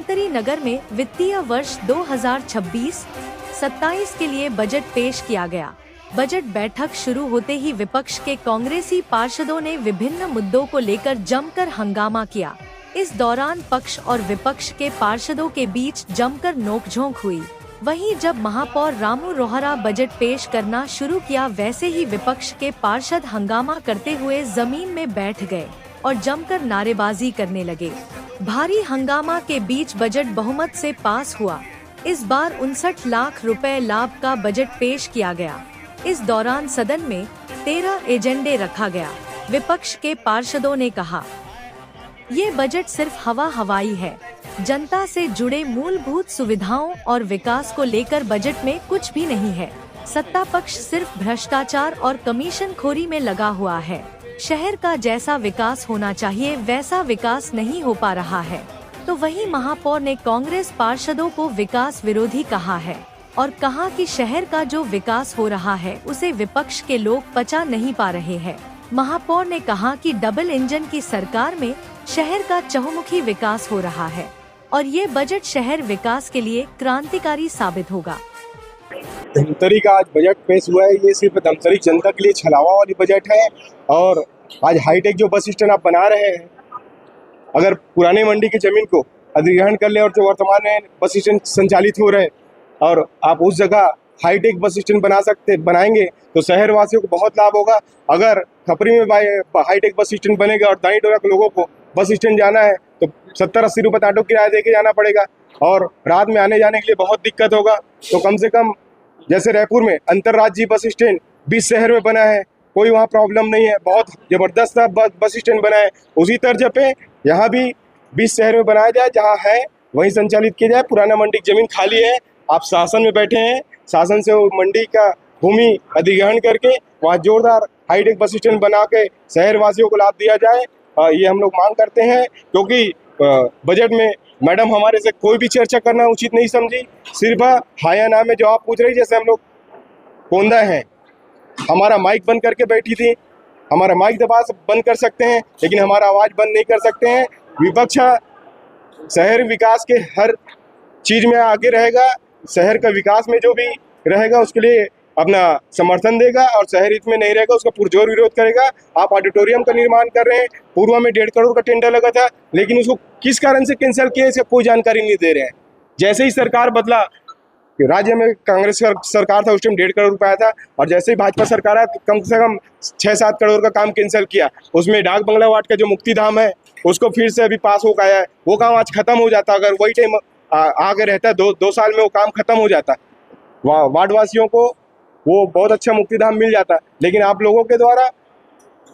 धमतरी नगर में वित्तीय वर्ष 2026-27 के लिए बजट पेश किया गया। बजट बैठक शुरू होते ही विपक्ष के कांग्रेसी पार्षदों ने विभिन्न मुद्दों को लेकर जमकर हंगामा किया। इस दौरान पक्ष और विपक्ष के पार्षदों के बीच जमकर नोकझोंक हुई। वहीं जब महापौर रामू रोहरा बजट पेश करना शुरू किया, वैसे ही विपक्ष के पार्षद हंगामा करते हुए जमीन में बैठ गए और जमकर नारेबाजी करने लगे। भारी हंगामा के बीच बजट बहुमत से पास हुआ। इस बार 59 लाख रुपए लाभ का बजट पेश किया गया। इस दौरान सदन में 13 एजेंडे रखा गया। विपक्ष के पार्षदों ने कहा, ये बजट सिर्फ हवाई है। जनता से जुड़े मूलभूत सुविधाओं और विकास को लेकर बजट में कुछ भी नहीं है। सत्ता पक्ष सिर्फ भ्रष्टाचार और कमीशनखोरी में लगा हुआ है। शहर का जैसा विकास होना चाहिए वैसा विकास नहीं हो पा रहा है। तो वहीं महापौर ने कांग्रेस पार्षदों को विकास विरोधी कहा है और कहा कि शहर का जो विकास हो रहा है उसे विपक्ष के लोग पचा नहीं पा रहे हैं। महापौर ने कहा कि डबल इंजन की सरकार में शहर का चहुमुखी विकास हो रहा है और ये बजट शहर विकास के लिए क्रांतिकारी साबित होगा। धमतरी का आज बजट पेश हुआ है। ये सिर्फ धमतरी जनता के लिए छलावा वाली बजट है। और आज हाईटेक जो बस स्टैंड आप बना रहे हैं, अगर पुराने मंडी की जमीन को अधिग्रहण कर ले और जो वर्तमान में बस स्टैंड संचालित हो रहे हैं और आप उस जगह हाईटेक बस स्टैंड बनाएंगे तो शहर वासियों को बहुत लाभ होगा। अगर खपरी में हाईटेक बस स्टैंड बनेगा और दाई डोरा के लोगों को बस स्टैंड जाना है तो 70-80 रुपये ऑटो किराया दे के जाना पड़ेगा और रात में आने जाने के लिए बहुत दिक्कत होगा। तो कम से कम जैसे रायपुर में अंतर्राज्यीय बस स्टैंड 20 शहर में बना है, कोई वहाँ प्रॉब्लम नहीं है, बहुत जबरदस्त बस स्टैंड बना है। उसी तर्ज पे यहाँ भी 20 शहर में बनाया जाए, जहाँ है वहीं संचालित किया जाए। पुराना मंडी की जमीन खाली है, आप शासन में बैठे हैं, शासन से वो मंडी का भूमि अधिग्रहण करके वहाँ जोरदार हाईटेक बस स्टैंड बना के शहर वासियों को लाभ दिया जाए। ये हम लोग मांग करते हैं, क्योंकि बजट में मैडम हमारे से कोई भी चर्चा करना उचित नहीं समझी। सिर्फ हाया नाम में जवाब पूछ रही, जैसे हम लोग कोंदा हैं। हमारा माइक बंद करके बैठी थी, हमारा माइक दबा बंद कर सकते हैं लेकिन हमारा आवाज़ बंद नहीं कर सकते हैं। विपक्ष शहर विकास के हर चीज़ में आगे रहेगा, शहर का विकास में जो भी रहेगा उसके लिए अपना समर्थन देगा और शहर हित में नहीं रहेगा उसका पुरजोर विरोध करेगा। आप ऑडिटोरियम का निर्माण कर रहे हैं, पूर्व में 1.5 करोड़ का टेंडर लगा था, लेकिन उसको किस कारण से कैंसिल किया इसका कोई जानकारी नहीं दे रहे हैं। जैसे ही सरकार बदला, राज्य में कांग्रेस सरकार था उस टाइम 1.5 करोड़ रुपया था और जैसे ही भाजपा सरकार आया तो कम से कम 6-7 करोड़ का काम कैंसिल किया। उसमें डाक बंगला वार्ड का जो मुक्तिधाम है उसको फिर से अभी पास हो गया है, वो काम आज खत्म हो जाता। अगर वही टाइम आगे रहता, दो साल में वो काम खत्म हो जाता, वार्ड वासियों को वो बहुत अच्छा मुक्तिधाम मिल जाता। लेकिन आप लोगों के द्वारा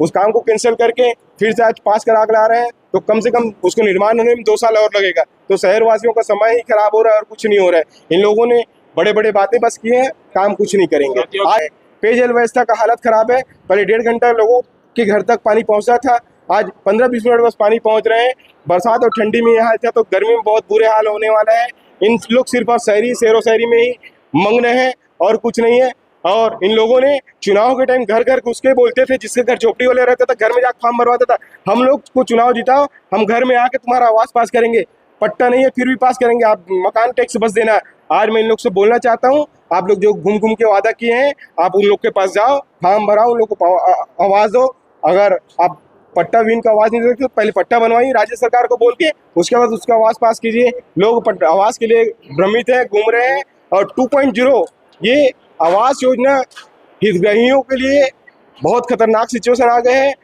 उस काम को कैंसिल करके फिर से आज पास करा ला रहे हैं, तो कम से कम उसको निर्माण होने में 2 साल और लगेगा। तो शहर वासियों का समय ही खराब हो रहा है और कुछ नहीं हो रहा है। इन लोगों ने बड़े बातें बस किए हैं, काम कुछ नहीं करेंगे। आज पेयजल व्यवस्था का हालत खराब है। पहले 1.5 घंटा लोगों के घर तक पानी पहुंचता था, आज 15-20 मिनट बस पानी पहुंच रहे हैं। बरसात और ठंडी में यहाँ था तो गर्मी में बहुत बुरे हाल होने वाला है। इन लोग सिर्फ शहरो शहरी में ही मंग रहे हैं और कुछ नहीं है। और इन लोगों ने चुनाव के टाइम घर घर घुस के बोलते थे, जिसके घर झोपड़ी वाले रहता था घर में जाकर फॉर्म भरवाता था, हम लोग को चुनाव जिताओ, हम घर में आके तुम्हारा आवास पास करेंगे। पट्टा नहीं है फिर भी पास करेंगे, आप मकान टैक्स बस देना। आज मैं इन लोग से बोलना चाहता हूँ, आप लोग जो घूम के वादा किए हैं आप उन लोग के पास जाओ, फॉर्म भराओ, उन लोग को आवाज़ दो। अगर आप पट्टा विन का आवाज़ नहीं दे सकते तो पहले पट्टा बनवाइए राज्य सरकार को बोल के, उसके बाद उसका आवास पास कीजिए। लोग आवास के लिए भ्रमित है, घूम रहे हैं। और 2.0 ये आवास योजना हितग्राहियों के लिए बहुत खतरनाक सिचुएशन आ गए हैं।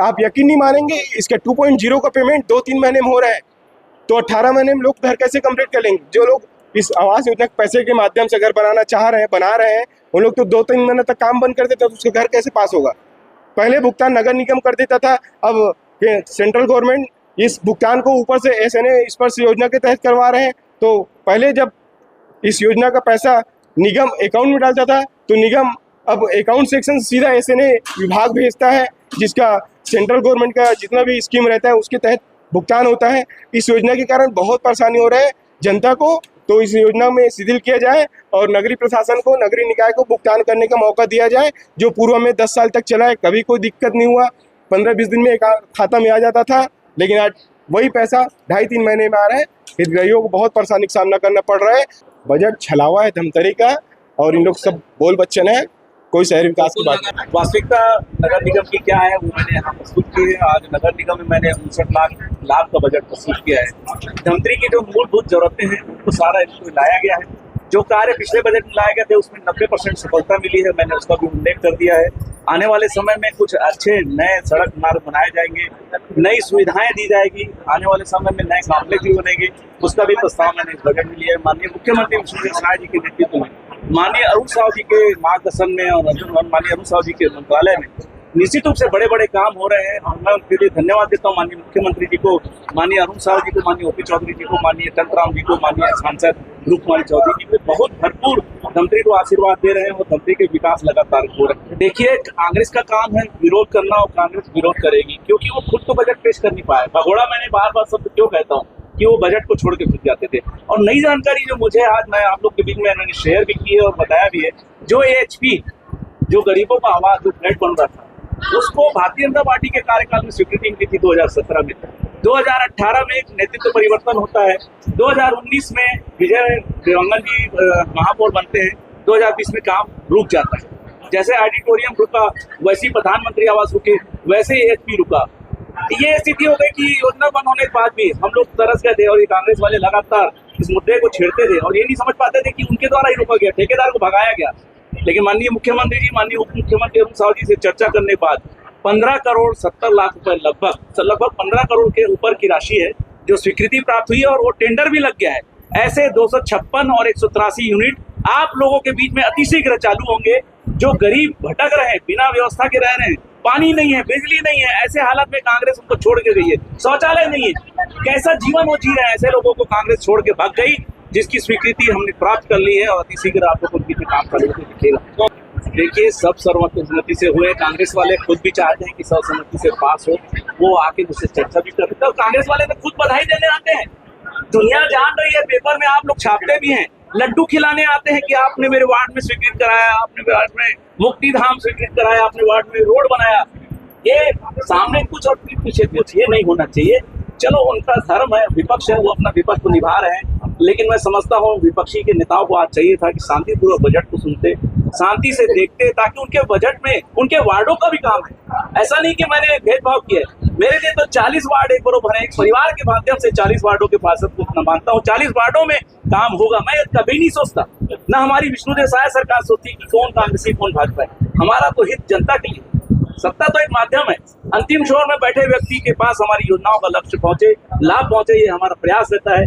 आप यकीन नहीं मानेंगे, इसका 2.0 का पेमेंट 2-3 महीने में हो रहा है, तो 18 महीने में लोग घर कैसे कंप्लीट कर लेंगे? जो लोग इस आवास योजना के पैसे के माध्यम से घर बनाना चाह रहे हैं, बना रहे हैं, उन लोग तो 2-3 महीने तक काम बंद कर देते, तो उसका घर कैसे पास होगा? पहले भुगतान नगर निगम कर देता था, अब सेंट्रल गवर्नमेंट इस भुगतान को ऊपर से SNA स्पर्श योजना के तहत करवा रहे हैं। तो पहले जब इस योजना का पैसा निगम अकाउंट में डालता था तो निगम अब अकाउंट सेक्शन सीधा SNA विभाग भेजता है, जिसका सेंट्रल गवर्नमेंट का जितना भी स्कीम रहता है उसके तहत भुगतान होता है। इस योजना के कारण बहुत परेशानी हो रहा है जनता को, तो इस योजना में शिथिल किया जाए और नगरीय प्रशासन को, नगरीय निकाय को भुगतान करने का मौका दिया जाए। जो पूर्व में 10 साल तक चला है, कभी कोई दिक्कत नहीं हुआ, 15-20 दिन में एक खाता में आ जाता था, लेकिन आज वही पैसा 2.5-3 महीने में आ रहा है। हितग्राहियों को बहुत परेशानी का सामना करना पड़ रहा है। बजट छलावा है, धमतरी का, और इन लोग सब बोल बच्चन है, कोई शहरी विकास की बात नहीं। वास्तविकता नगर निगम की क्या है वो मैंने यहाँ प्रस्तुत की है। आज नगर निगम में मैंने 59 लाख का बजट प्रस्तुत किया है। धमतरी की जो मूलभूत जरूरतें हैं उनको सारा इसमें लाया गया है। जो कार्य पिछले बजट में लाए गए थे उसमें 90% सफलता मिली है, मैंने उसका भी उल्लेख कर दिया है। आने वाले समय में कुछ अच्छे नए सड़क मार्ग बनाए जाएंगे, नई सुविधाएं दी जाएगी, आने वाले समय में नए कॉम्प्लेक्स भी बनेंगे, उसका भी प्रस्ताव मैंने इस बजट में लिया है। माननीय मुख्यमंत्री विष्णुदेव साय जी के नेतृत्व में, माननीय अरुण साहू जी के मार्गदर्शन में और माननीय अरुण साहू जी के मंत्रालय में निश्चित रूप से बड़े बड़े काम हो रहे हैं और मैं उनके लिए धन्यवाद देता हूँ। माननीय मुख्यमंत्री जी को, माननीय अरुण साहू जी को, माननीय ओपी चौधरी जी को, माननीय टंकराम जी को, माननीय सांसद रूप कुमारी चौधरी जी को बहुत भरपूर धमतरी को आशीर्वाद दे रहे हैं और धमतरी के विकास लगातार हो रहे हैं। देखिए, कांग्रेस का काम है विरोध करना और कांग्रेस विरोध करेगी क्योंकि वो खुद तो बजट पेश कर नहीं पाए। भगोड़ा मैंने बार बार शब्द क्यों कहता हूँ कि वो बजट को छोड़ के फिर जाते थे। और नई जानकारी जो मुझे आज मैं आप लोग के बीच में मैंने शेयर भी की है और बताया भी है, जो AHP जो गरीबों का आवाज जो फ्लैट बन रहा था उसको भारतीय जनता पार्टी के कार्यकाल में स्वीकृति मिली थी 2017 में। 2018 में एक नेतृत्व परिवर्तन होता है, 2019 में विजय देवंगन जी महापौर बनते हैं, 2020 में काम रुक जाता है। जैसे ऑडिटोरियम रुका वैसे प्रधानमंत्री आवास रुके, वैसे AHP रुका। ये स्थिति हो गई कि योजना बंद होने के बाद भी हम लोग तरस गए थे और ये कांग्रेस वाले लगातार इस मुद्दे को छेड़ते थे और ये नहीं समझ पाते थे कि उनके द्वारा ही रोका गया, ठेकेदार को भगाया गया। लेकिन माननीय मुख्यमंत्री जी, माननीय उप मुख्यमंत्री अरुण साहू जी से चर्चा करने के बाद 15 करोड़ 70 लाख रुपए लगभग 15 करोड़ के ऊपर की राशि है जो स्वीकृति प्राप्त हुई है और वो टेंडर भी लग गया है। ऐसे 256 और 183 यूनिट आप लोगों के बीच में अतिशीघ्र चालू होंगे। जो गरीब भटक रहे हैं, बिना व्यवस्था के रह रहे हैं, पानी नहीं है, बिजली नहीं है, ऐसे हालत में कांग्रेस उनको छोड़ के गई है। शौचालय नहीं है, कैसा जीवन वो जी रहे हैं, ऐसे लोगों को कांग्रेस छोड़ के भाग गई, जिसकी स्वीकृति हमने प्राप्त कर ली है और अतिशीघ्र आप लोगों के बीच में काम करने को दिखेगा। देखिए, सब सर्वसम्मति से हुए। कांग्रेस वाले खुद भी चाहते हैं कि सर्वसम्मति से पास हो, वो आके मुझसे चर्चा भी करते हैं और कांग्रेस वाले तो खुद बधाई देने आते हैं। दुनिया जान रही है, पेपर में आप लोग छापते भी हैं, लड्डू खिलाने आते हैं कि आपने मेरे वार्ड में स्वीकृत कराया, आपने मेरे वार्ड में मुक्ति धाम स्वीकृत कराया, आपने वार्ड में रोड बनाया। ये सामने कुछ और पीछे कुछ, ये नहीं होना चाहिए। चलो, उनका धर्म है, विपक्ष है, वो अपना विपक्ष को निभा रहे हैं, लेकिन मैं समझता हूँ विपक्षी के नेताओं को आज चाहिए था कि शांतिपूर्वक बजट को सुनते, शांति से देखते, ताकि उनके बजट में उनके वार्डों का भी काम है। ऐसा नहीं कि मैंने भेदभाव किया है, मेरे लिए तो 40 वार्ड एक बरोबर है। एक परिवार के माध्यम से 40 वार्डों के पार्षद को मानता हूँ, 40 वार्डों में काम होगा। मैं कभी नहीं सोचता, न हमारी विष्णुदेव साय सरकार सोचती कि कौन कांग्रेसी कौन भाजपा है। हमारा तो हित जनता के लिए, सत्ता तो एक माध्यम है। अंतिम छोर में बैठे व्यक्ति के पास हमारी योजनाओं का लक्ष्य पहुंचे, लाभ पहुंचे, ये हमारा प्रयास रहता है।